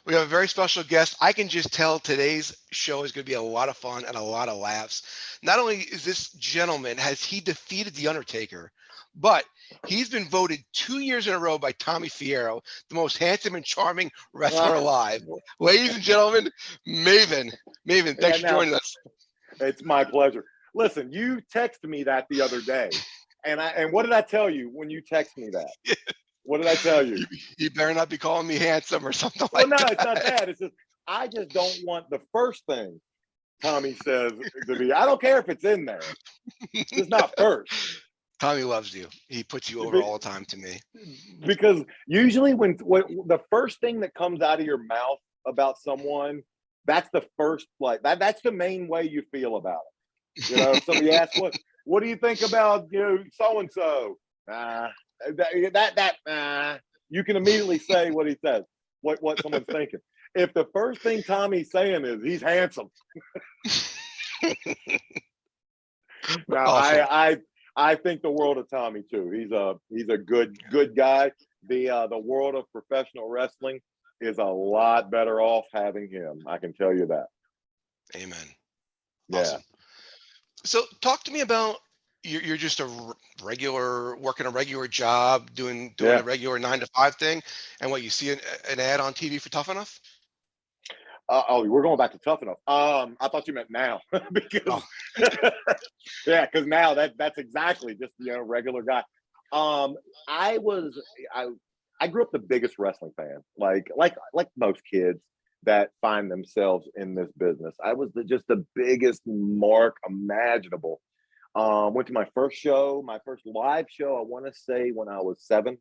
We have a very special guest. I can just tell today's show is going to be a lot of fun and a lot of laughs. Not only is this gentleman has he defeated the Undertaker, but he's been voted 2 years in a row by Tommy Fierro the most handsome and charming wrestler alive. Ladies and gentlemen, Maven. Maven, Yeah, thanks for now joining us. it's my pleasure. Listen, you texted me that the other day, and what did I tell you when you text me that? What did I tell you? You, you better not be calling me handsome or something Well, like no, it's not that. that. It's just I just don't want the first thing Tommy says to be. I don't care if it's in there, just not first. Tommy loves you. He puts you over all the time to me. Because usually when the first thing that comes out of your mouth about someone, that's the first like that's the main way you feel about it. You know, if somebody asks what do you think about so and so, you can immediately say what he says, what someone's thinking. If the first thing Tommy's saying is he's handsome, now Awesome. I think the world of Tommy too. He's a good guy. The world of professional wrestling is a lot better off having him. I can tell you that. Amen. Yeah. Awesome. So talk to me about you're just a regular working a regular job, doing the Yeah. regular 9 to 5 thing, and what you see an ad on TV for Tough Enough? Oh, we're going back to tough enough. I thought you meant now because Oh, yeah, because now that's exactly just regular guy. Um, I was I I grew up the biggest wrestling fan, like most kids that find themselves in this business. I was just the biggest mark imaginable. Went to my first show, my first live show. I want to say when I was 7,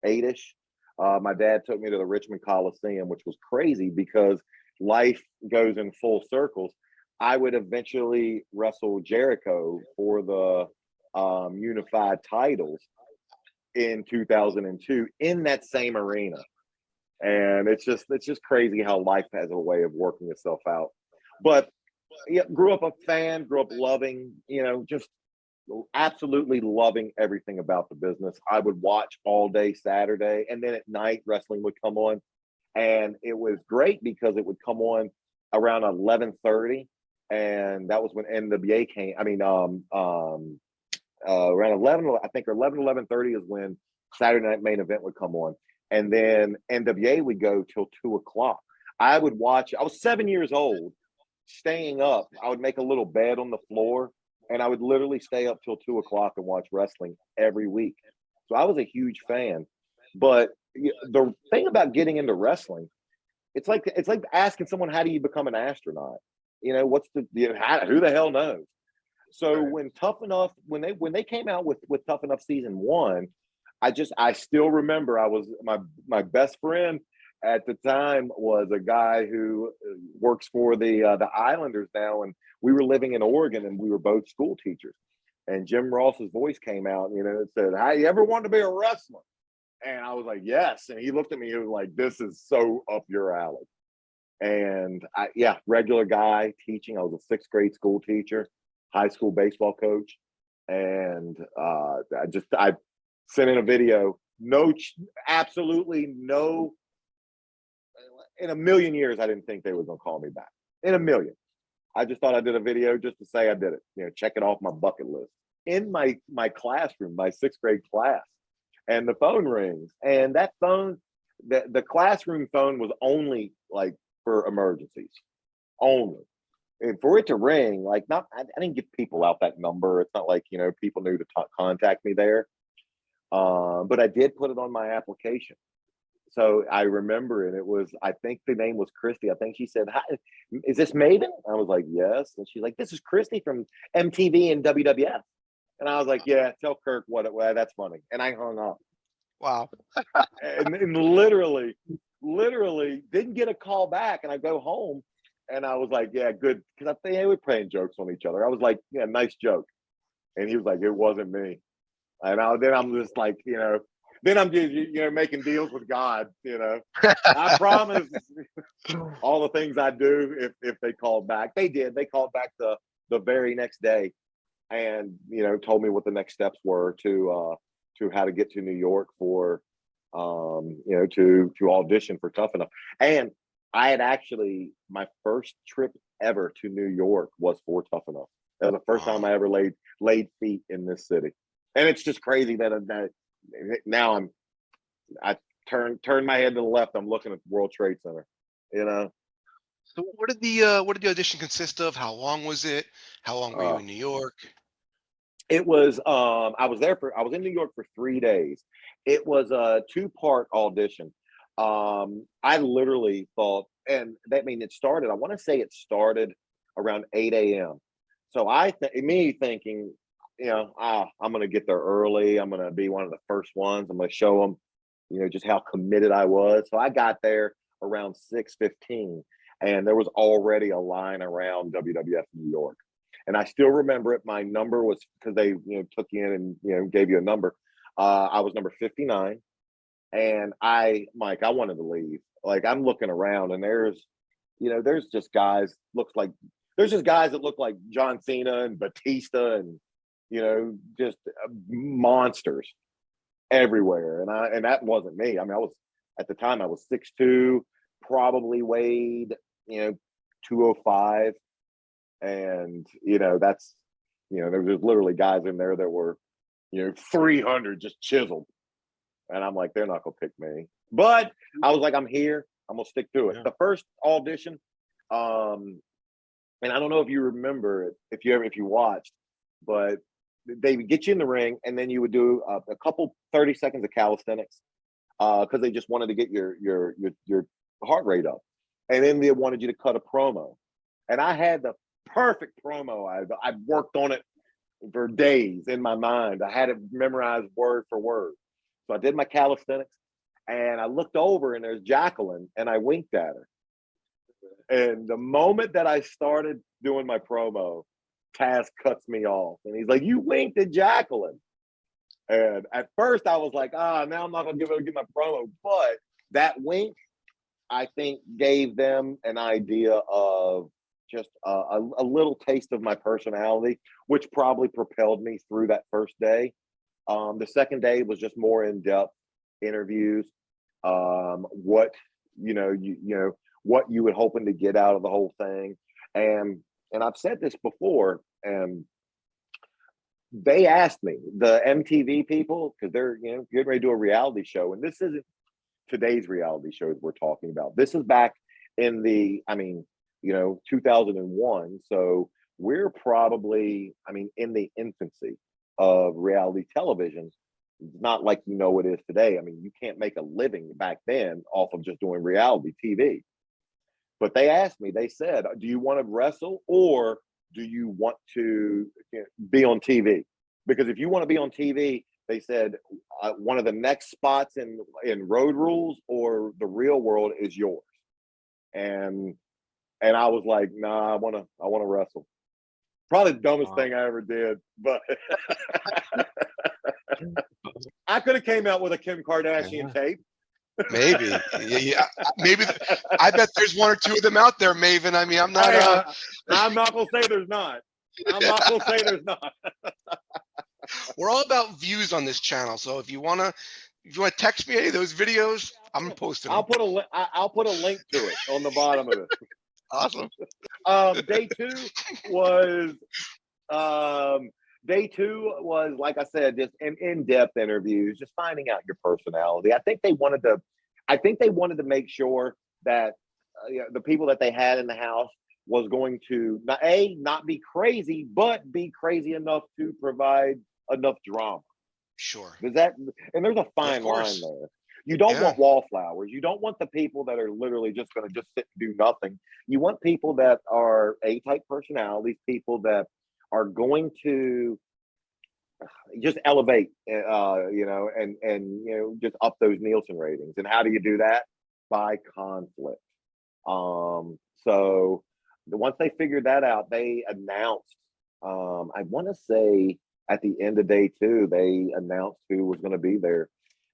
8ish. My dad took me to the Richmond Coliseum, which was crazy because life goes in full circles. I would eventually wrestle Jericho for the unified titles in 2002 in that same arena. And it's just crazy how life has a way of working itself out. But yeah, grew up a fan, grew up loving, just absolutely loving everything about the business. I would watch all day Saturday, and then at night wrestling would come on, and it was great because it would come on around 11:30, and that was when NWA came. I mean, around 11, I think, or 11:30 is when Saturday Night Main Event would come on, and then NWA would go till 2 o'clock. I would watch. I was 7 years old, staying up. I would make a little bed on the floor, and I would literally stay up till 2 o'clock and watch wrestling every week. So I was a huge fan. But the thing about getting into wrestling, it's like asking someone, how do you become an astronaut? What's who the hell knows? So right. when Tough Enough, when they came out with Tough Enough season 1, I still remember I was my best friend at the time was a guy who works for the Islanders now, and we were living in Oregon, and we were both school teachers. And Jim Ross's voice came out, it said, "Hey, you ever wanted to be a wrestler?" And I was like, "Yes." And he looked at me, he was like, "This is so up your alley." And yeah, regular guy teaching. I was a sixth grade school teacher, high school baseball coach, and I sent in a video. No, absolutely no. In a million years, I didn't think they were going to call me back. In a million, I just thought I did a video just to say I did it. Check it off my bucket list. In my classroom, my sixth grade class, and the phone rings, and that phone, the classroom phone was only like for emergencies, only. And for it to ring, like not, I didn't give people out that number. It's not like people knew to contact me there. But I did put it on my application. So I remember it. It was, I think the name was Christy. I think she said, "Hi, is this Maven?" I was like, "Yes." And she's like, "This is Christy from MTV and WWF." And I was like, "Yeah, tell Kirk well, that's funny." And I hung up. Wow. And literally didn't get a call back. And I go home and I was like, "Yeah, good." Because I think they were playing jokes on each other. I was like, "Yeah, nice joke." And he was like, "It wasn't me." Then I'm just like, then I'm just making deals with God. I promise all the things I do. If they called back, they did. They called back the very next day, and told me what the next steps were to how to get to New York for to audition for Tough Enough. And I had actually, my first trip ever to New York was for Tough Enough. That was the first time Wow. I ever laid feet in this city, and it's just crazy that now I turn my head to the left. I'm looking at the World Trade Center. You know, So what did the audition consist of? How long was it? How long were you uh, in New York? it was. I was in New York for 3 days. It was a 2-part audition. I literally thought, and that mean it started. I want to say it started around 8 a.m. So me thinking, I'm going to get there early. I'm going to be one of the first ones. I'm going to show them, just how committed I was. So I got there around 6:15, and there was already a line around WWF New York. And I still remember it. My number was, because they took you in and gave you a number. I was number 59, and Mike, I wanted to leave. Like, I'm looking around, and there's just guys that look like John Cena and Batista, and just monsters everywhere. And that wasn't me. I mean, at the time I was 6'2", probably weighed 205, and that's there was just literally guys in there that were 300 just chiseled, and I'm like, they're not gonna pick me. But I was like, I'm here, I'm gonna stick to it. Yeah. The first audition, and I don't know if you remember it, if you watched, but they would get you in the ring, and then you would do a couple 30 seconds of calisthenics, because they just wanted to get your heart rate up, and then they wanted you to cut a promo. And I had the perfect promo. I worked on it for days in my mind. I had it memorized word for word. So I did my calisthenics, and I looked over, and there's Jacqueline, and I winked at her. And the moment that I started doing my promo, Taz cuts me off, and he's like, "You winked at Jacqueline." And at first I was like, now I'm not gonna give my promo. But that wink, I think, gave them an idea of just a little taste of my personality, which probably propelled me through that first day. The second day was just more in-depth interviews. What what you would hoping to get out of the whole thing, and I've said this before, and they asked me, the MTV people, because they're getting ready to do a reality show, and this isn't today's reality shows we're talking about. This is back in the, 2001. So we're probably, in the infancy of reality television. It's not like it is today. I mean, you can't make a living back then off of just doing reality TV. But they asked me, they said, do you want to wrestle, or do you want to be on TV? Because if you want to be on TV, they said, one of the next spots in Road Rules or the Real World is yours. And I was like, nah, I want to wrestle. Probably the dumbest thing I ever did, but I could have came out with a Kim Kardashian tape. Maybe, yeah. Maybe I bet there's one or two of them out there, Maven. I mean, I'm not. I'm not gonna say there's not. I'm not gonna say there's not. We're all about views on this channel, so if you wanna text me any of those videos, I'm gonna post them. I'll put a link to it on the bottom of it. Awesome. Day two was, like I said, just in-depth interviews, just finding out your personality. I think they wanted to make sure that the people that they had in the house was going to not be crazy, but be crazy enough to provide enough drama. Sure. And there's a fine line there. You don't want wallflowers. You don't want the people that are literally just going to just sit and do nothing. You want people that are A-type personalities, people that are going to just elevate, and just up those Nielsen ratings. And how do you do that? By conflict. So once they figured that out, they announced, I want to say at the end of day two, they announced who was going to be there.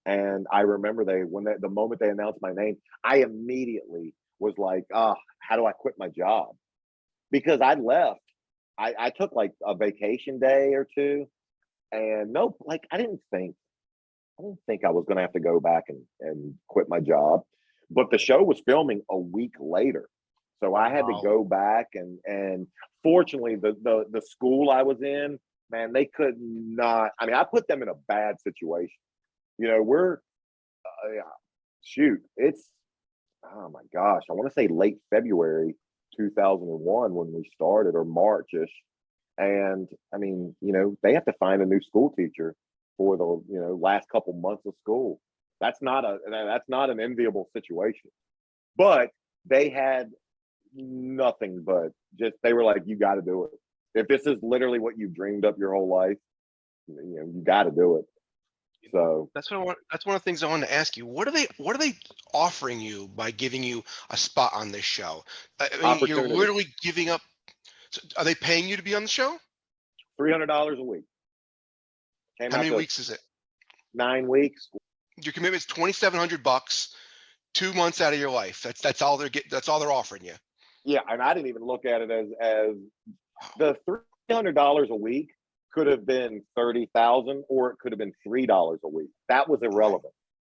And I remember the moment they announced my name, I immediately was like, how do I quit my job? Because I left. I took like a vacation day or two, and I didn't think I was going to have to go back and quit my job. but the show was filming a week later. So I had to Wow. go back and fortunately the school I was in, man, they could not. I mean, I put them in a bad situation. You know, shoot, it's oh my gosh, I want to say late February 2001 when we started, or Marchish. And I mean, they have to find a new school teacher for the last couple months of school. That's not an enviable situation. But they had nothing but just they were like, you got to do it. If this is literally what you've dreamed up your whole life, you got to do it. So That's what I want. That's one of the things I wanted to ask you. What are they offering you by giving you a spot on this show? I mean, you're opportunity, literally giving up. So are they paying you to be on the show? $300 a week came How out many to weeks is it? 9 weeks. Your commitment's $2,700, 2 months out of your life. That's all they're getting. That's all they're offering you. Yeah, and I didn't even look at it as the $300 a week could have been 30,000, or it could have been $3 a week. That was irrelevant.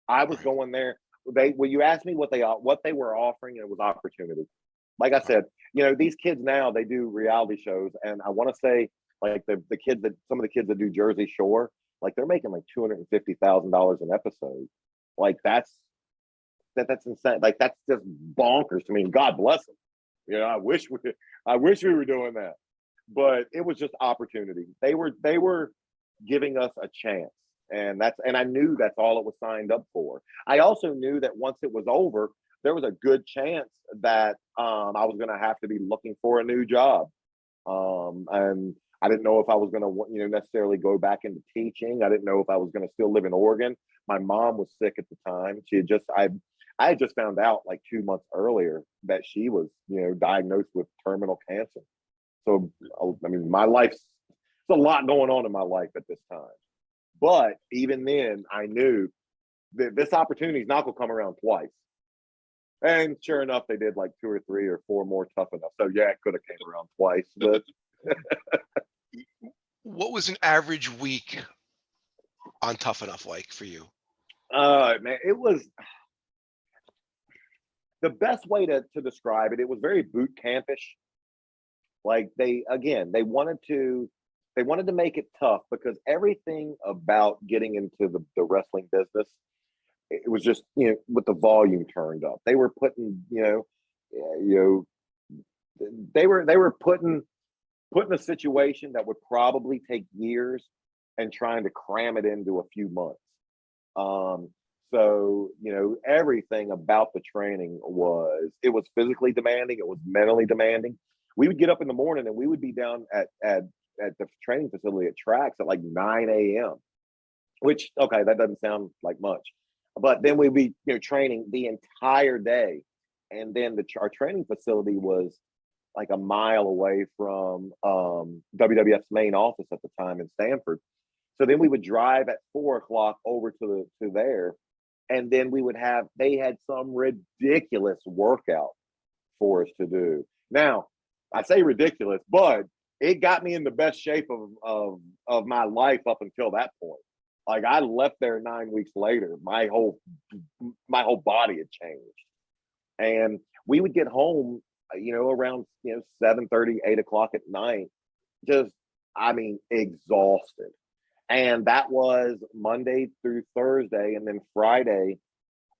I was Right. going there. When you asked me what they were offering, it was opportunity. Like I said, these kids now, they do reality shows, and I want to say like the kids that some of the kids that do Jersey Shore, like they're making like $250,000 an episode. Like that's insane. Like that's just bonkers to me. God bless them. I wish we were doing that, but it was just opportunity. They were giving us a chance, and I knew that's all it was signed up for. I also knew that once it was over, there was a good chance that I was going to have to be looking for a new job, and I didn't know if I was going to necessarily go back into teaching. I didn't know if I was going to still live in Oregon. My mom was sick at the time. I had just found out like 2 months earlier that she was, diagnosed with terminal cancer. So, I mean, there's a lot going on in my life at this time. But even then, I knew that this opportunity is not going to come around twice. And sure enough, they did like 2 or 3 or 4 more Tough Enough. So yeah, it could have came around twice. But What was an average week on Tough Enough like for you? man, it was the best way to describe it. It was very boot campish. Like they wanted to make it tough because everything about getting into the wrestling business, it was just with the volume turned up. They were putting they were putting a situation that would probably take years and trying to cram it into a few months. Um, so everything about the training was physically demanding, it was mentally demanding. We would get up in the morning and we would be down at the training facility at tracks at like 9 a.m. Which okay, that doesn't sound like much, but then we'd be training the entire day, and then our training facility was like a mile away from WWF's main office at the time in Stanford. So then we would drive at 4 o'clock over to there, and then they had some ridiculous workout for us to do. Now, I say ridiculous, but it got me in the best shape of my life up until that point. Like I left there 9 weeks later, my whole body had changed, and we would get home, around 7:30, 8 o'clock at night, just I mean exhausted. And that was Monday through Thursday, and then Friday,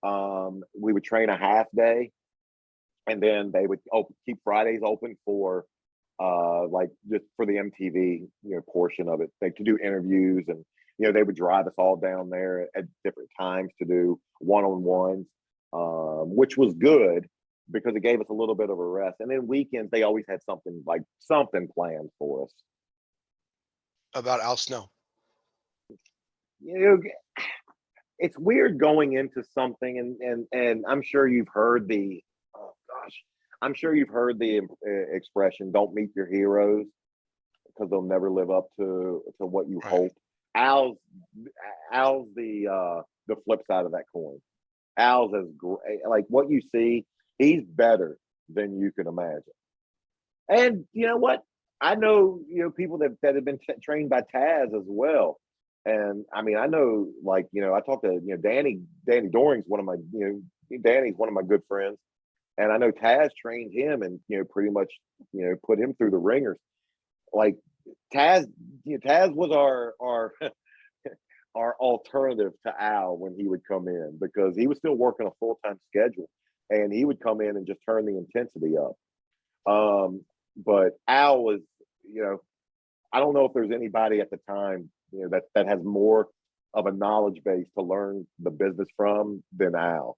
we would train a half day, and then they would keep Fridays open for like just for the MTV portion of it, like to do interviews, and they would drive us all down there at different times to do one-on-ones, which was good because it gave us a little bit of a rest. And then weekends they always had something planned for us. About Al Snow. You know, it's weird going into something, and I'm sure you've heard the oh gosh, I'm sure you've heard the expression "Don't meet your heroes" because they'll never live up to what you Right. hope. Al's Al's the flip side of that coin. Al's as great, like what you see, he's better than you can imagine. And you know what? I know people that have been trained by Taz as well. And I mean, I know, like, I talked to Danny Doring's one of my Danny's one of my good friends, and I know Taz trained him and pretty much put him through the ringers. Like Taz, Taz was our our alternative to Al when he would come in, because he was still working a full-time schedule, and he would come in and just turn the intensity up. But Al was, I don't know if there's anybody at the time, that has more of a knowledge base to learn the business from than Al.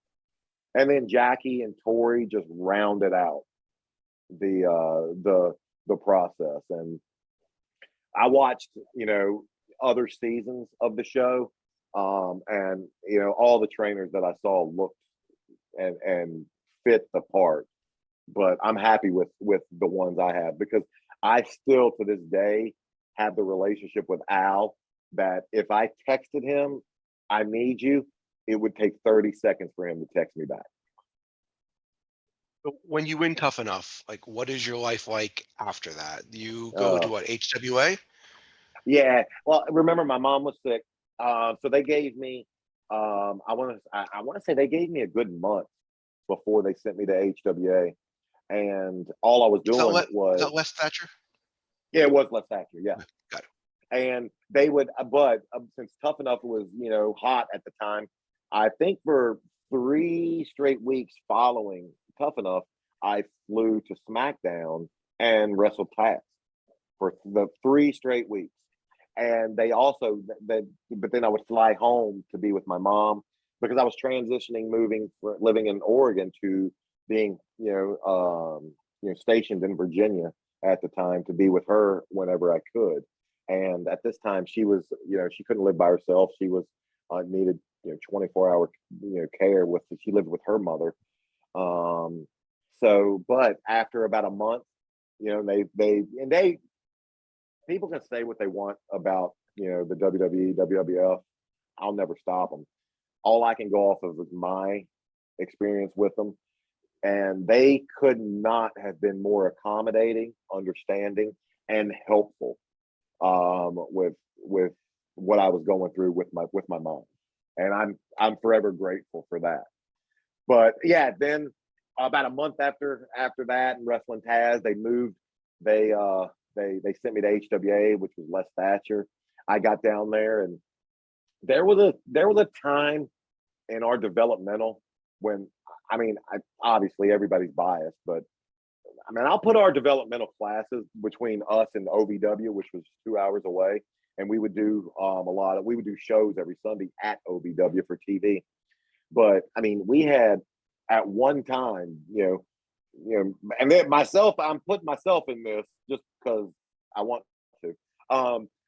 And then Jackie and Tori just rounded out the process. And I watched, other seasons of the show, and all the trainers that I saw looked and fit the part. But I'm happy with the ones I have, because I still to this day have the relationship with Al that if I texted him, "I need you," it would take 30 seconds for him to text me back. When you win Tough Enough, like, what is your life like after that? Do you go to Uh, what, HWA? yeah. Well, remember my mom was sick, so they gave me. I want to say they gave me a good month before they sent me to HWA, and all I was Is that doing is was, that Les Thatcher? yeah, it was Les Thatcher, yeah. Got it. And they would, but since Tough Enough was hot at the time, I think for 3 straight weeks following Tough Enough, I flew to SmackDown and wrestled Taz for the 3 straight weeks. And they also but then I would fly home to be with my mom, because I was transitioning, living in Oregon to being stationed in Virginia at the time, to be with her whenever I could. And at this time, she was, she couldn't live by herself. She was needed 24-hour care with. She lived with her mother. But after about a month, they people can say what they want about the WWE, WWF. I'll never stop them. All I can go off of is my experience with them, and they could not have been more accommodating, understanding, and helpful with what I was going through with my mom, and I'm forever grateful for that. But yeah, then about a month after that, and wrestling Taz, they moved. They sent me to HWA, which was Les Thatcher. I got down there, and there was a time in our developmental when, obviously everybody's biased, but I'll put our developmental classes between us and OVW, which was 2 hours away, and we would do we would do shows every Sunday at OVW for TV. But we had at one time, and then myself, I'm putting myself in this just because I want to.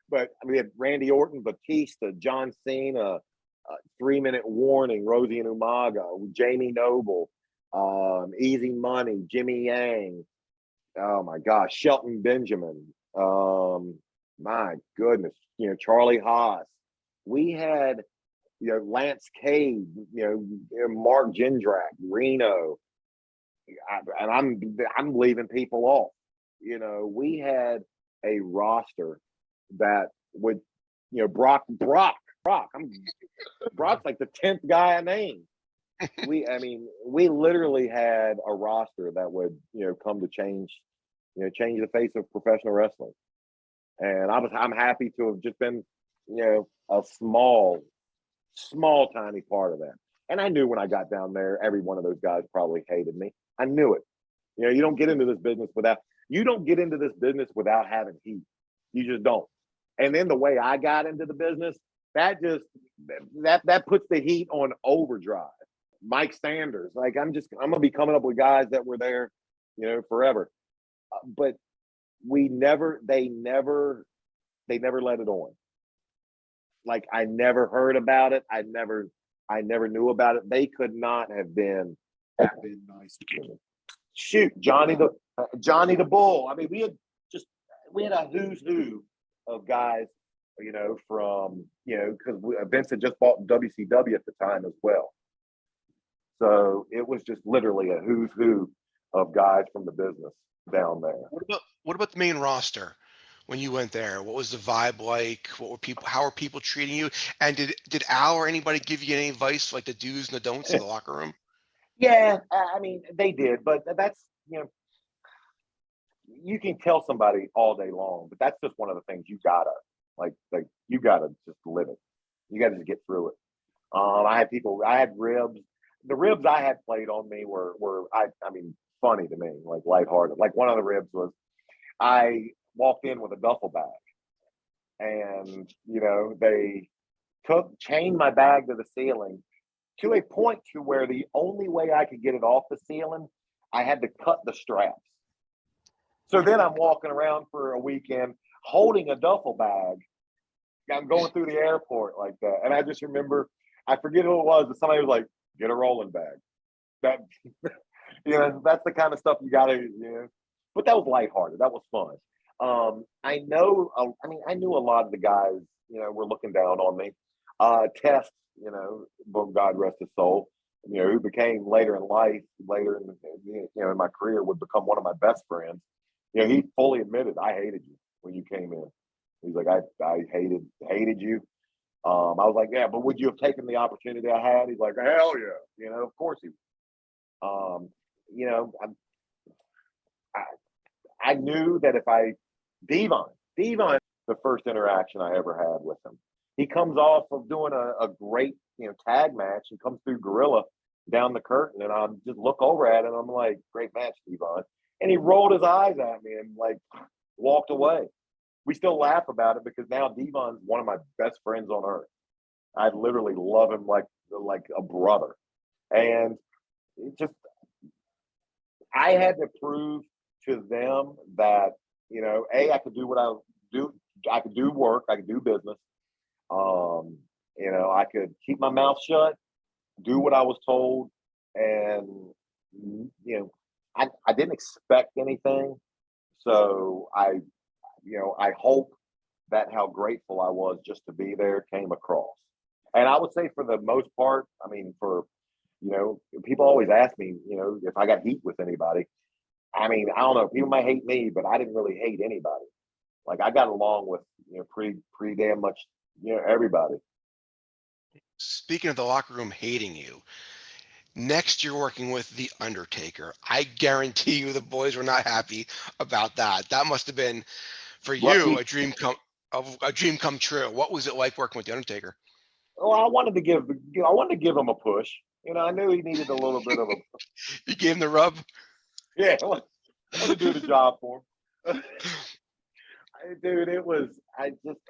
But we had Randy Orton, Batista, John Cena, 3 Minute Warning, Rosie and Umaga, Jamie Noble, Easy Money, Jimmy Yang. Oh my gosh, Shelton Benjamin. My goodness, Charlie Haas. We had Lance Cade, Mark Jindrak, Reno, and I'm leaving people off. We had a roster that would, Brock's like the 10th guy I named. We literally had a roster that would, come to change the face of professional wrestling. And I'm happy to have just been, a small, tiny part of that. And I knew when I got down there, every one of those guys probably hated me. I knew it. You don't get into this business without having heat. You just don't. And then the way I got into the business, that puts the heat on overdrive. Mike Sanders, like I'm gonna be coming up with guys that were there, forever. But they never let it on. Like I never heard about it. I never knew about it. They could not have been nice to me. Shoot, Johnny the Bull. We had a who's who of guys, from because Vince had just bought WCW at the time as well. So it was just literally a who's who of guys from the business down there. What about the main roster? When you went there, what was the vibe like? How were people treating you? And did Al or anybody give you any advice, like the do's and the don'ts in the locker room? Yeah, I mean, they did, but that's, you know, you can tell somebody all day long, but that's just one of the things you gotta like you gotta just live it. You gotta just get through it. I had ribs. The ribs I had played on me were I mean funny to me, like lighthearted. Like one of the ribs was I walked in with a duffel bag, and they chained my bag to the ceiling to a point to where the only way I could get it off the ceiling, I had to cut the straps. So then I'm walking around for a weekend holding a duffel bag. I'm going through the airport like that. And I just remember, I forget who it was, but somebody was like, get a rolling bag. That, that's the kind of stuff you got to, but that was lighthearted. That was fun. I know, I knew a lot of the guys, were looking down on me. Test, God rest his soul, who became later in life, later in my career, would become one of my best friends. He fully admitted, I hated you when you came in. He's like, I hated you. I was like, yeah, but would you have taken the opportunity I had? He's like, hell yeah. Of course he would. I knew that if Devon, the first interaction I ever had with him, he comes off of doing a great, tag match and comes through Gorilla down the curtain. And I just look over at him. I'm like, great match, Devon. And he rolled his eyes at me and like walked away. We still laugh about it because now Devon's one of my best friends on earth. I literally love him like a brother. And it just, I had to prove to them that, I could do what I do. I could do work. I could do business. I could keep my mouth shut, do what I was told. And, I didn't expect anything. So I hope that how grateful I was just to be there came across. And I would say for the most part, I mean, people always ask me, if I got heat with anybody. I mean, I don't know, people might hate me, but I didn't really hate anybody. Like I got along with, pretty damn much, everybody. Speaking of the locker room hating you, next you're working with the Undertaker. I guarantee you the boys were not happy about that. That must have been for you Lucky. a dream come true. What was it like working with the Undertaker? Well, I wanted to give him a push. I knew he needed a little bit of a, You gave him the rub. yeah, I wanted to do the job for him. Dude, it was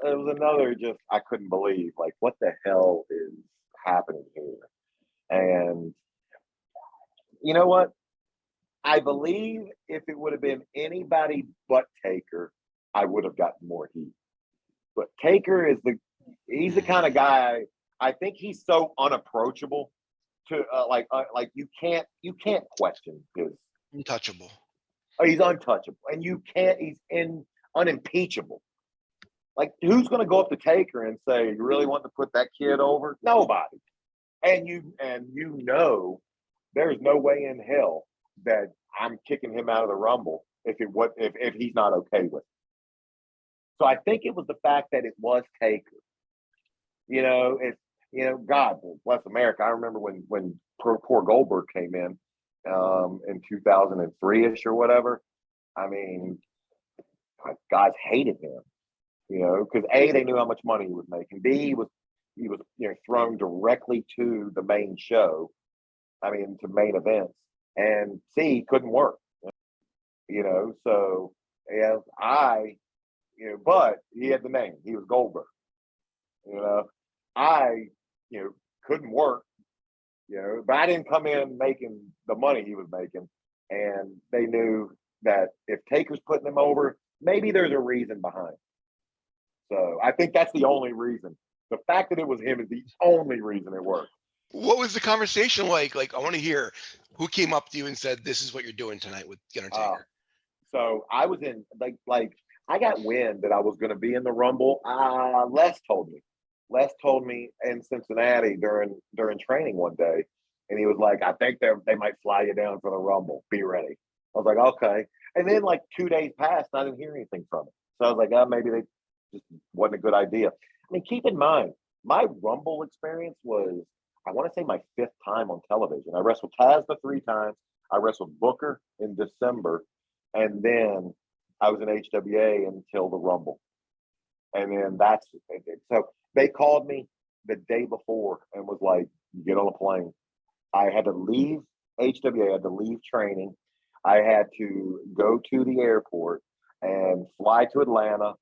another just I couldn't believe like what the hell is happening here. And you know what? I believe if it would have been anybody but Taker, I would have gotten more heat. But Taker he's the kind of guy. I think he's so unapproachable to like you can't question his. Untouchable. He's untouchable, and he's unimpeachable. Like, who's going to go up to Taker and say, "You really want to put that kid over?" Nobody. And there's no way in hell that I'm kicking him out of the Rumble if he's not okay with it. So I think it was the fact that it was Taker. God bless America. I remember when poor Goldberg came in 2003 ish or whatever. I mean, guys hated him. Because A, they knew how much money he was making. B, he was thrown directly to the main show. I mean, to main events. And C, he couldn't work. So yeah, but he had the name. He was Goldberg. I couldn't work. But I didn't come in making the money he was making, and they knew that if Taker's putting him over, maybe there's a reason behind. So I think that's the only reason. The fact that it was him is the only reason it worked. What was the conversation like? Like, I want to hear who came up to you and said, "This is what you're doing tonight with the Undertaker." So I was in like I got wind that I was going to be in the Rumble. Les told me. Les told me in Cincinnati during training one day, and he was like, "I think they might fly you down for the Rumble. Be ready." I was like, "Okay." And then like 2 days passed, and I didn't hear anything from it. So I was like, "Oh, maybe they just wasn't a good idea." I mean, keep in mind, my Rumble experience was I want to say my 5th time on television. I wrestled Taz the 3 times. I wrestled Booker in December, and then I was in HWA until the Rumble. And then so they called me the day before and was like, get on a plane. I had to leave HWA, I had to leave training. I had to go to the airport and fly to Atlanta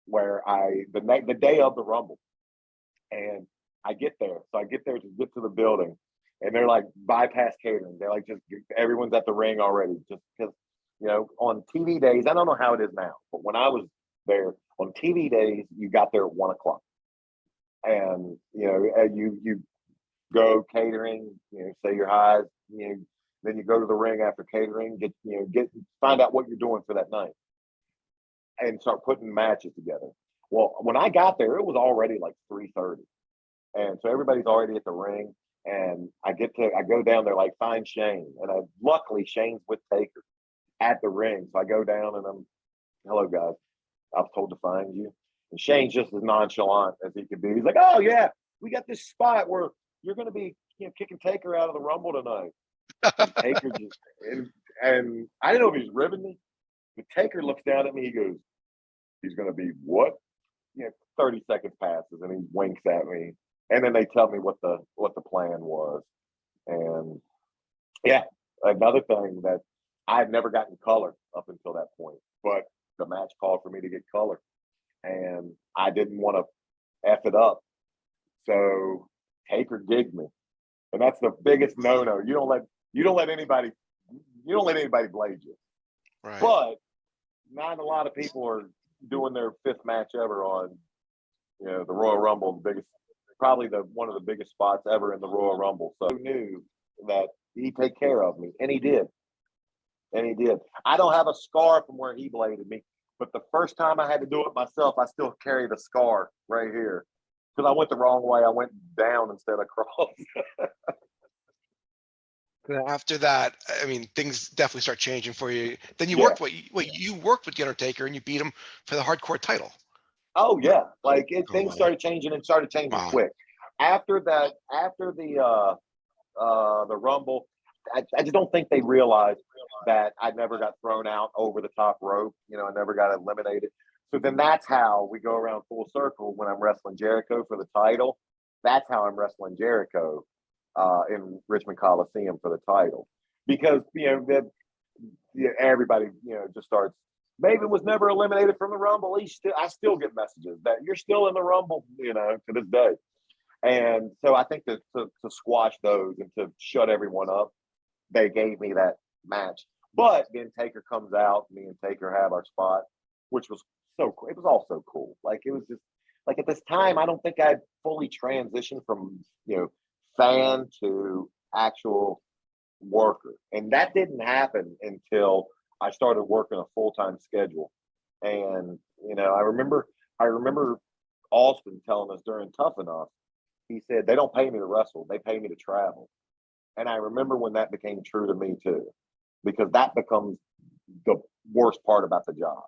where the day of the Rumble. And I get there. So I get there to get to the building, and they're like, bypass catering. They're like, just everyone's at the ring already. Just because, on TV days, I don't know how it is now, but when I was there on TV days, you got there at 1:00. And, you go catering, say your highs, then you go to the ring after catering, find out what you're doing for that night and start putting matches together. Well, when I got there, it was already like 3:30. And so everybody's already at the ring. And I go down there, like, find Shane. And luckily Shane's with Taker at the ring. So I go down and I'm, hello guys, I was told to find you. And Shane's just as nonchalant as he could be. He's like, oh yeah, we got this spot where you're going to be kicking Taker out of the Rumble tonight. And Taker just, and I didn't know if he was ribbing me. But Taker looks down at me. He goes, he's going to be what? 30 seconds passes and he winks at me. And then they tell me what the plan was. And yeah, another thing that I had never gotten color up until that point, but the match called for me to get color. And I didn't want to F it up. So Taker gigged me. And that's the biggest no-no. You don't let anybody blade you. Right. But not a lot of people are doing their 5th match ever on, the Royal Rumble, probably one of the biggest spots ever in the Royal Rumble. So I knew that he'd take care of me, and he did. I don't have a scar from where he bladed me, but the first time I had to do it myself, I still carry the scar right here because I went the wrong way. I went down instead of across. After that, I mean, things definitely start changing for you. Then you Yeah. worked you worked with the Undertaker and you beat him for the hardcore title. Oh yeah, like wow. things started changing and started changing Wow. quick. After the Rumble, I just don't think they realized that I never got thrown out over the top rope. I never got eliminated. So then that's how we go around full circle when I'm wrestling Jericho for the title. That's how I'm wrestling Jericho in Richmond Coliseum for the title. Because, everybody, just starts, Maven was never eliminated from the Rumble. I still get messages that you're still in the Rumble, to this day. And so I think that to squash those and to shut everyone up, they gave me that match. But then Taker comes out, me and Taker have our spot, which was so cool. It was all so cool. Like, it was just, like, at this time, I don't think I'd fully transitioned from, fan to actual worker. And that didn't happen until I started working a full-time schedule. And, I remember Austin telling us during Tough Enough, he said, they don't pay me to wrestle, they pay me to travel. And I remember when that became true to me too, because that becomes the worst part about the job.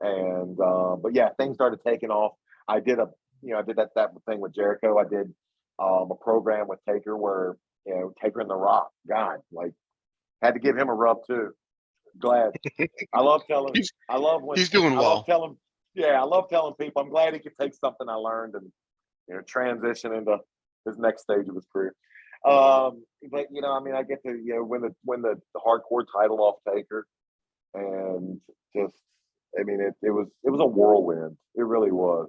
And, but yeah, things started taking off. I did that thing with Jericho. I did a program with Taker where, Taker and The Rock, God, like, had to give him a rub too. Glad. I love telling. I love when he's doing well. I love telling people. I'm glad he could take something I learned and transition into his next stage of his career. But I get to win the hardcore title off Taker, and just, it was a whirlwind. It really was.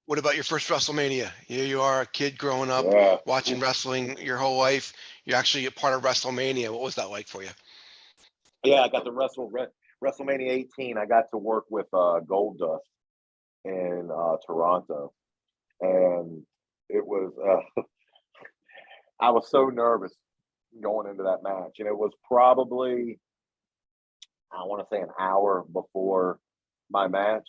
What about your first WrestleMania? Here you are, a kid growing up, watching wrestling your whole life. You're actually a part of WrestleMania. What was that like for you? Yeah, I got to WrestleMania 18. I got to work with Goldust in Toronto, and it was I was so nervous going into that match, and it was probably, I want to say, an hour before my match.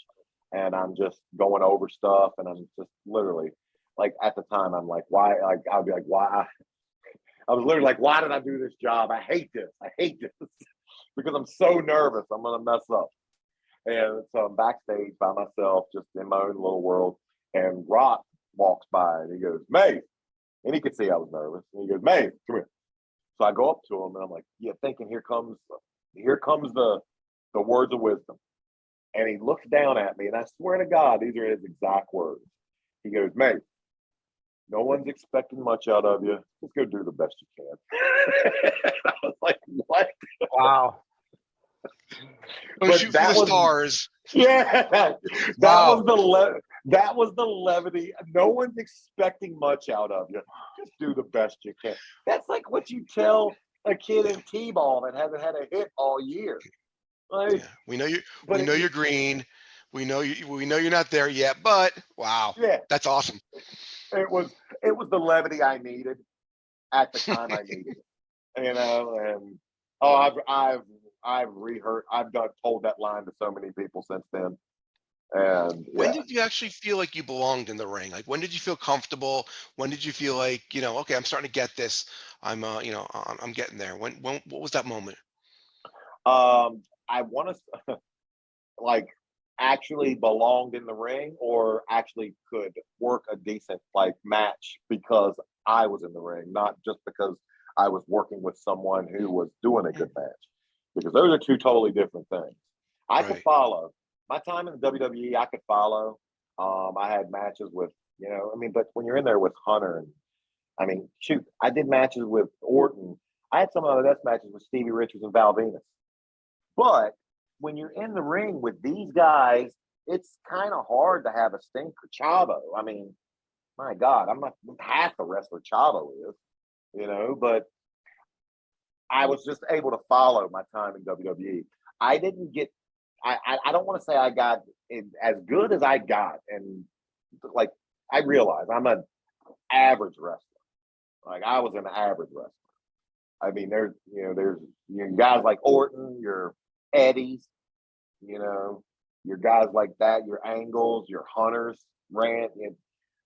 And I'm just going over stuff, and I'm just literally, like, at the time, I'm like, why? Like, I'll be like, why? I was literally like, why did I do this job? I hate this because I'm so nervous. I'm gonna mess up. And so I'm backstage by myself, just in my own little world. And Rock walks by and he goes, Maven. And he could see I was nervous. And he goes, Maven, come here. So I go up to him and I'm like, yeah, thinking here comes the words of wisdom. And he looks down at me and I swear to God, these are his exact words. He goes, Maven, no one's expecting much out of you. Just go do the best you can. I was like, what? Wow. Don't shoot for the stars. Yeah, Wow. that was the levity. No one's expecting much out of you. Just do the best you can. That's like what you tell a kid in T-ball that hasn't had a hit all year. Like, Yeah. We know you're green. We know you're not there yet, but wow. Yeah, that's awesome. It was the levity I needed at the time I needed it. You know, and I've rehearsed. I've told that line to so many people since then. And when did you actually feel like you belonged in the ring? Like, when did you feel comfortable? When did you feel like, okay, I'm starting to get this. I'm getting there. When what was that moment? I want to like actually belonged in the ring or actually could work a decent like match because I was in the ring, not just because I was working with someone who was doing a good match, because those are two totally different things. I could follow my time in the WWE. I could follow. I had matches with, but when you're in there with Hunter and shoot, I did matches with Orton. I had some of the best matches with Stevie Richards and Val Venus. But when you're in the ring with these guys, it's kind of hard to have a Sting or Chavo. I mean, my God, I'm not half the wrestler Chavo is, but I was just able to follow my time in WWE. I didn't get, I don't want to say I got as good as I got. And like, I realize I'm an average wrestler. Like, I was an average wrestler. I mean, there's guys like Orton, your Eddies, your guys like that, your Angles, your Hunters, Rant,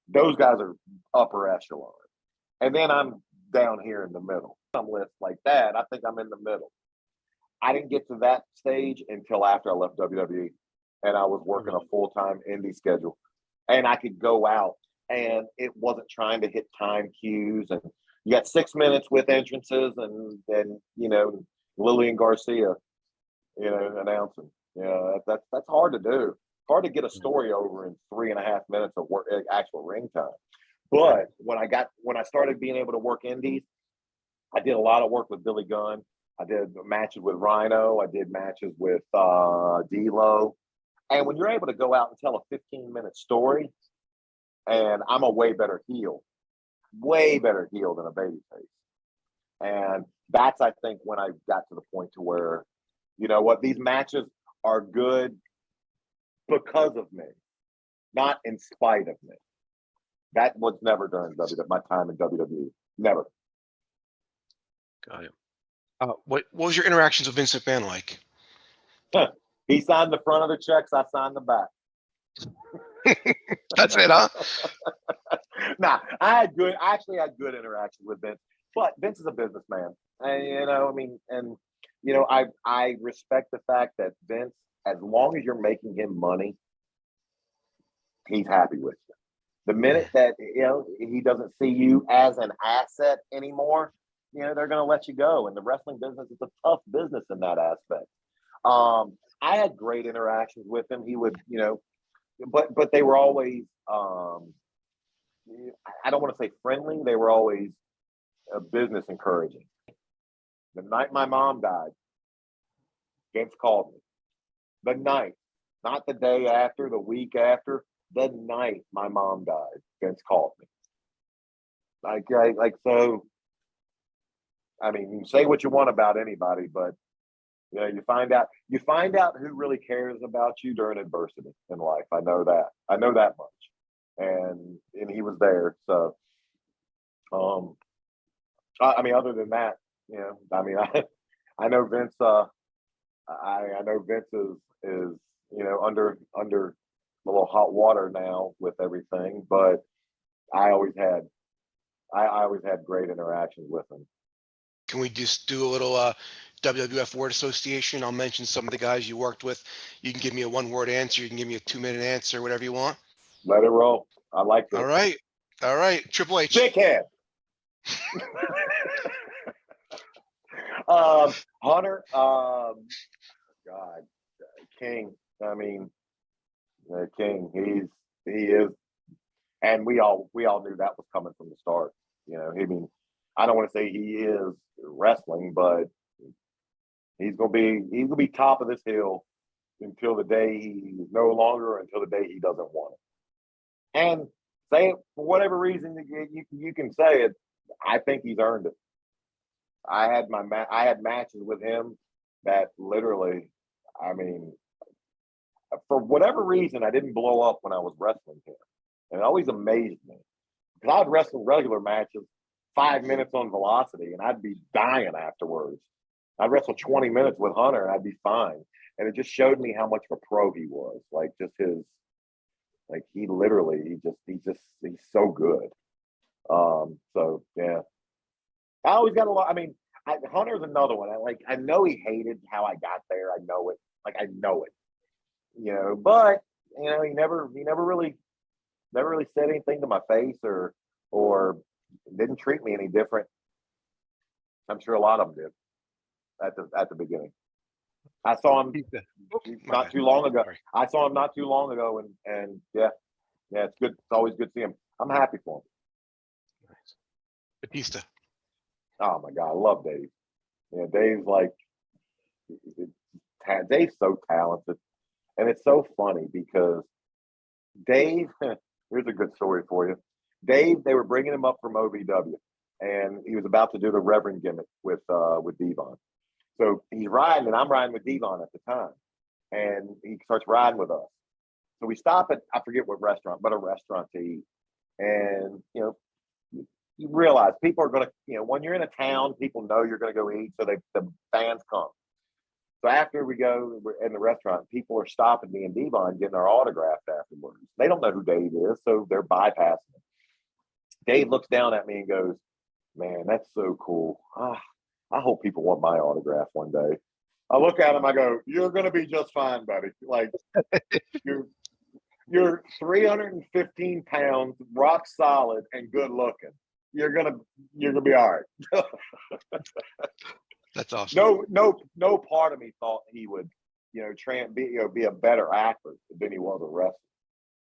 those guys are upper echelon. And then I'm down here in the middle. Some list like that, I think I'm in the middle. I didn't get to that stage until after I left WWE and I was working a full-time indie schedule. And I could go out and it wasn't trying to hit time cues, and you got 6 minutes with entrances and then Lillian Garcia announcing. That's hard to do. Hard to get a story over in 3.5 minutes of work, actual ring time. But when I started being able to work indies, I did a lot of work with Billy Gunn. I did matches with Rhino. I did matches with D-Lo. And when you're able to go out and tell a 15-minute story, and I'm a way better heel than a babyface. And that's, I think, when I got to the point to where, these matches are good because of me, not in spite of me. That was never during my time in WWE. Never. Got it. What was your interactions with Vince McMahon like? He signed the front of the checks. I signed the back. That's it, huh? Nah, I actually had good interactions with Vince, but Vince is a businessman. And, I respect the fact that Vince, as long as you're making him money, he's happy with you. The minute that, he doesn't see you as an asset anymore, they're going to let you go. And the wrestling business is a tough business in that aspect. I had great interactions with him. He would, but they were always, I don't want to say friendly. They were always business encouraging. The night my mom died, Vince called me. The night, not the day after, the week after, the night my mom died, Vince called me. So, I mean, you say what you want about anybody, but you find out who really cares about you during adversity in life. I know that much. And he was there. So, other than that, I know Vince. I know Vince is under a little hot water now with everything, but I always had great interactions with him. Can we just do a little WWF word association? I'll mention some of the guys you worked with. You can give me a 1-word answer. You can give me a 2-minute answer, whatever you want. Let it roll. I like All this. right. Triple H. Dickhead. Hunter. God, King. I mean, King. He is, and we all knew that was coming from the start. I mean, I don't want to say he is wrestling, but he's gonna be top of this hill until the day he's no longer, until the day he doesn't want it. And say it for whatever reason you can say it. I think he's earned it. I had matches with him that literally, I mean, for whatever reason, I didn't blow up when I was wrestling him, and it always amazed me because I'd wrestle regular matches, 5 minutes on velocity, and I'd be dying afterwards. I'd wrestle 20 minutes with Hunter, and I'd be fine. And it just showed me how much of a pro he was. Like just his, like he literally, he's so good. So yeah, I always got a lot. I mean, Hunter's another one. I know he hated how I got there. I know it. Like I know it. But he never really said anything to my face or didn't treat me any different. I'm sure a lot of them did at the beginning. I saw him not too long ago. I saw him not too long ago, and yeah, it's good. It's always good to see him. I'm happy for him. Batista. Oh my God, I love Dave. Dave's like, Dave's so talented, and it's so funny because Dave. Here's a good story for you. Dave, they were bringing him up from OVW, and he was about to do the Reverend gimmick with Devon. So he's riding, and I'm riding with Devon at the time, and he starts riding with us. So we stop at, I forget what restaurant, but a restaurant to eat, and you realize people are going to, when you're in a town, people know you're going to go eat, so the fans come. So after we go in the restaurant, people are stopping me and Devon getting our autographed afterwards. They don't know who Dave is, so they're bypassing him. Dave looks down at me and goes, "Man, that's so cool. I hope people want my autograph one day." I look at him, I go, "You're going to be just fine, buddy. Like, you're 315 pounds, rock solid, and good looking. You're gonna be all right." That's awesome. No part of me thought he would, be a better actor than he was a wrestler.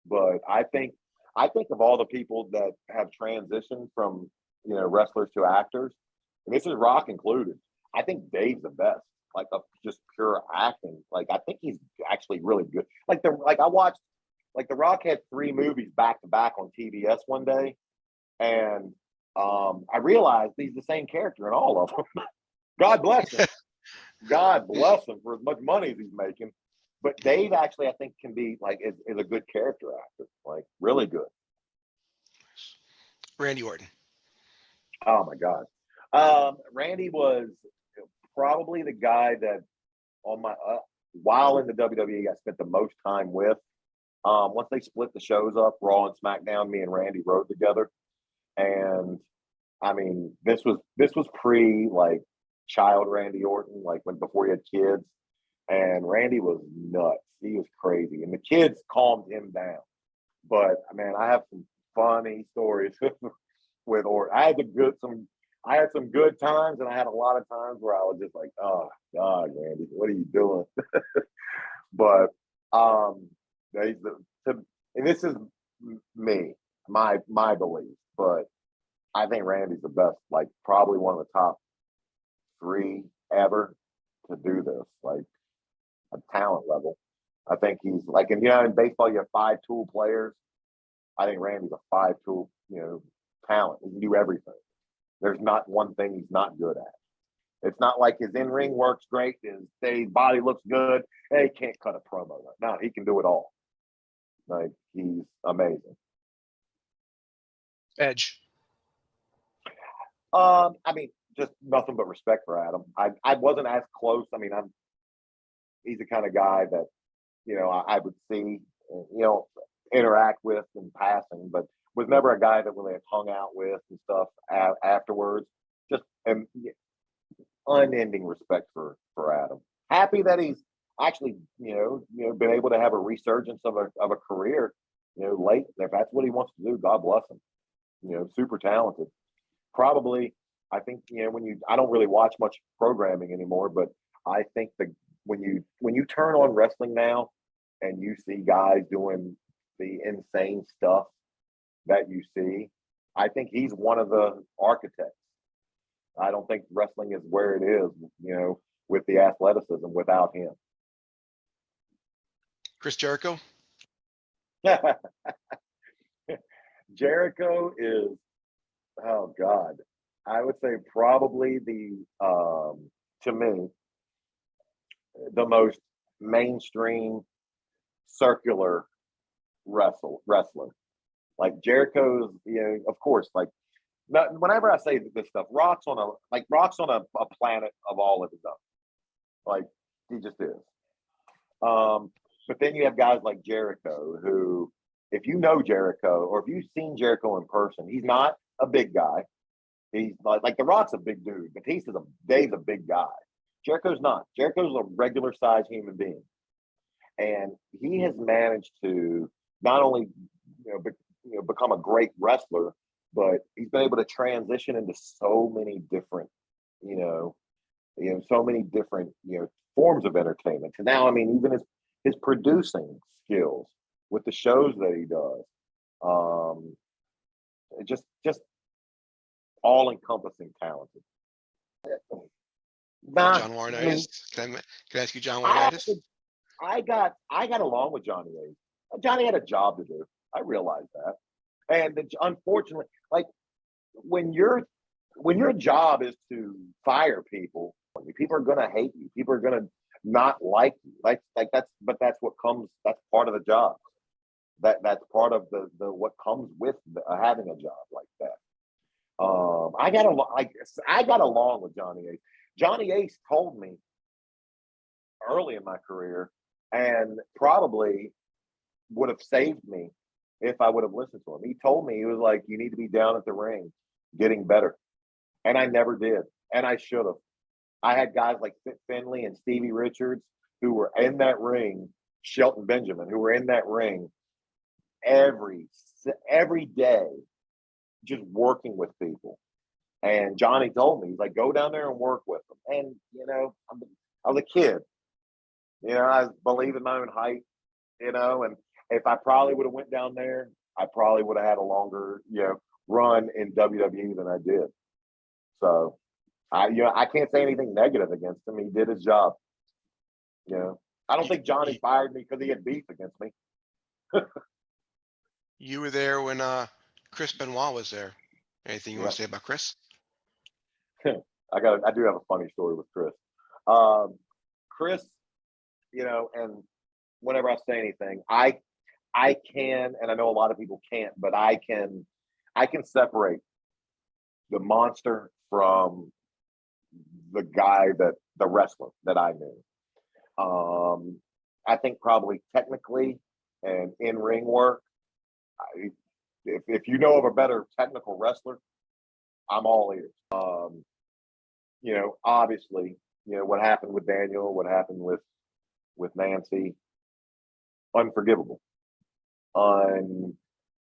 But I think of all the people that have transitioned from wrestlers to actors, and this is Rock included. I think Dave's the best. Like just pure acting. Like I think he's actually really good. I watched The Rock had 3 movies back to back on TBS one day, and I realized he's the same character in all of them. God bless him. God bless him for as much money as he's making. But Dave actually, I think, can be is a good character actor, really good. Randy Orton. Oh my God, Randy was probably the guy that on my while in the WWE I spent the most time with. Once they split the shows up, Raw and SmackDown, me and Randy rode together, and I mean this was pre child Randy Orton, before he had kids, and Randy was nuts. He was crazy, and the kids calmed him down. But man, I have some funny stories with Orton. I had some good times, and I had a lot of times where I was just like, "Oh God, Randy, what are you doing?" But and this is me, my belief, but I think Randy's the best, probably one of the top 3 ever to do this, a talent level. I think he's in baseball you have 5 tool players. I think Randy's a 5 tool, talent. He can do everything. There's not one thing he's not good at. It's not like his in-ring works great, his body looks good. He can't cut a promo. No, he can do it all. He's amazing. Edge. I mean, just nothing but respect for Adam. I wasn't as close. I mean, he's the kind of guy that, I would see, interact with in passing, but was never a guy that really hung out with and stuff afterwards. Just unending respect for Adam. Happy that he's actually, been able to have a resurgence of a career late. If that's what he wants to do, God bless him. Super talented. Probably, I think, I don't really watch much programming anymore, but I think when you turn on wrestling now and you see guys doing the insane stuff that you see, I think he's one of the architects. I don't think wrestling is where it is, with the athleticism without him. Chris Jericho? Jericho is, oh God, I would say probably to me, the most mainstream circular wrestler. Like Jericho's, of course, like whenever I say this stuff, Rock's on a planet of all of his own. Like he just is. But then you have guys like Jericho, who, if you know Jericho or if you've seen Jericho in person, he's not a big guy. He's like The Rock's a big dude, but Dave's a big guy. Jericho's not. Jericho's a regular sized human being, and he has managed to not only become a great wrestler, but he's been able to transition into so many different forms of entertainment. So now, I mean, even his producing skills with the shows that he does, just all encompassing talented. John Laurinaitis? Can I ask you John Laurinaitis? I got along with Johnny A. Johnny had a job to do. I realized that, and unfortunately, like when your job is to fire people, people are gonna hate you. People are gonna not like you. Like that's what comes. That's part of the job. That's part of the what comes with having a job like that. I got along with Johnny Ace. Johnny Ace told me early in my career, and probably would have saved me if I would have listened to him. He told me, he was like, "You need to be down at the ring, getting better," and I never did, and I should have. I had guys like Fit Finley and Stevie Richards who were in that ring, Shelton Benjamin, who were in that ring every day, just working with people. And Johnny told me, he's like, "Go down there and work with them." And I was a kid, I believe in my own hype, and if I probably would have went down there, I probably would have had a longer, run in WWE than I did. So I can't say anything negative against him. He did his job. I don't think Johnny fired me because he had beef against me. You were there when Chris Benoit was there. Anything you want to say about Chris? I do have a funny story with Chris. Chris, and whenever I say anything, I can, and I know a lot of people can't, but I can separate the monster from the wrestler that I knew. I think probably technically and in ring work, if you know of a better technical wrestler, I'm all ears. Obviously, what happened with Daniel, what happened with Nancy, unforgivable,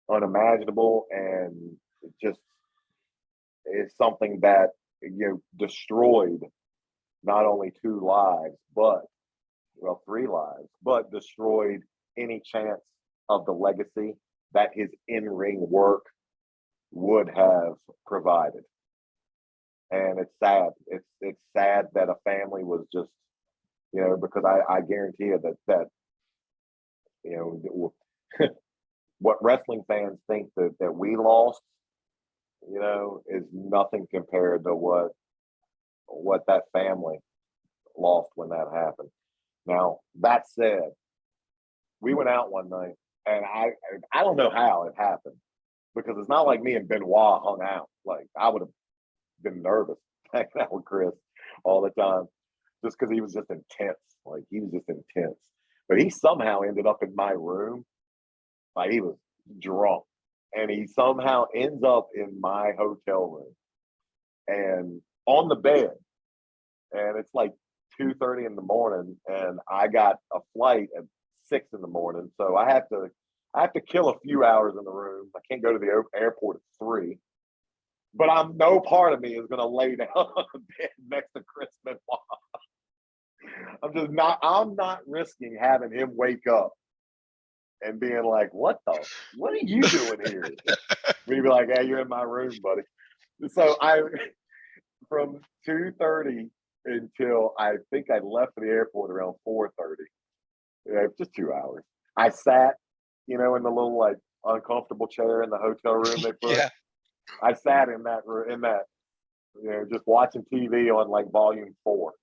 unimaginable, and it just is something that destroyed not only 2 lives, but 3 lives, but destroyed any chance of the legacy that his in-ring work would have provided. And it's sad. It's sad that a family was just, because I guarantee you that what wrestling fans think that we lost, is nothing compared to what that family lost when that happened. Now, that said, we went out one night, and I don't know how it happened, because it's not like me and Benoit hung out. Like, I would have been nervous hanging out with Chris all the time, just because he was just intense. Like, he was just intense. But he somehow ended up in my room. Like, he was drunk, and he somehow ends up in my hotel room and on the bed. And it's like 2:30 in the morning, and I got a flight at 6 in the morning. So I have I have to kill a few hours in the room. I can't go to the airport at 3. But no part of me is going to lay down on the bed next to Chris Benoit. I'm not risking having him wake up and being like, what are you doing here? We'd be like, hey, you're in my room, buddy. So from 2:30 until I think I left the airport around 4:30, just 2 hours. I sat, in the little like uncomfortable chair in the hotel room they put. Yeah. I sat in that, just watching TV on like volume 4.